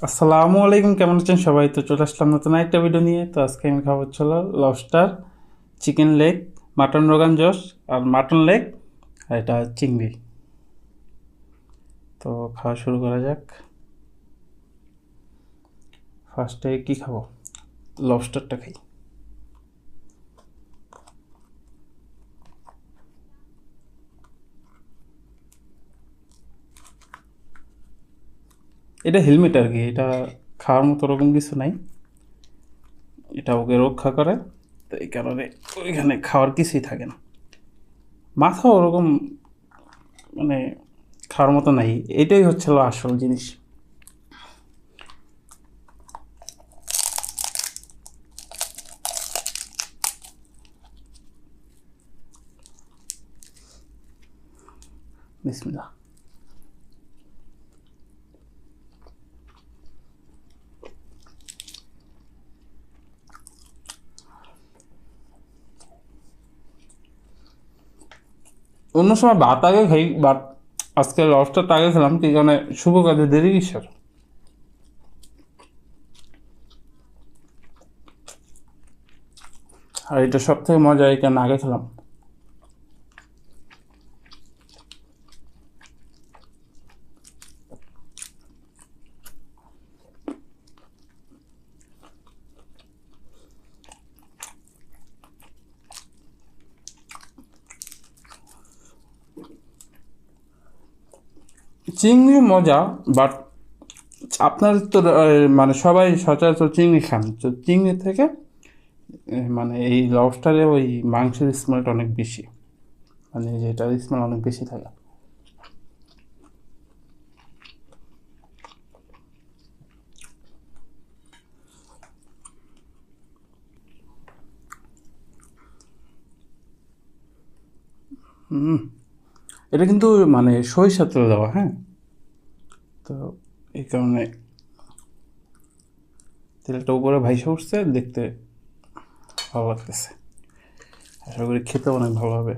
আসসালামু আলাইকুম, কেমন আছেন সবাই? তো চলে আসলাম নতুন একটা ভিডিও নিয়ে। তো আজকে আমি খাবো হলো lobster, chicken leg, mutton rogan josh আর মাটন লেগ, আর এটা চিংড়ি। তো খাওয়া শুরু করা যাক। ফার্স্টে কি খাবো? লবস্টারটা খাই। এটা হেলমেট আর কি, এটা খাওয়ার মতো ওরকম কিছু নাই, এটা ওকে রক্ষা করে। তো এই কারণে ওইখানে খাওয়ার কিছুই থাকে না। মাথা ওরকম মানে খাওয়ার মতো নাই, এটাই হচ্ছিল আসল জিনিস। বিসমিল্লাহ। অন্য সময় ভাত আগে খাই, বাট আজকে লবস্টারটা আগে খেলাম, কি কারণে শুভ কাজে দেরি কিসের। আর এটা সব থেকে মজা এই কারণে আগে খেলাম। চিংড়ি মজা, বাট আপনার তো মানে সবাই সচরাচর চিংড়ি খান, তো চিংড়ি থেকে মানে এই লবস্টারে ওই মাংসের স্মেলটা অনেক বেশি, মানে যেটার স্মেল অনেক বেশি থাকে। এটা কিন্তু মানে সরিষার তেল দেওয়া, হ্যাঁ। তো এই কারণে তেলটা উপরে ভাইসা উঠছে, দেখতে ভালো লাগতেছে। আশা করি খেতে অনেক ভালো হবে।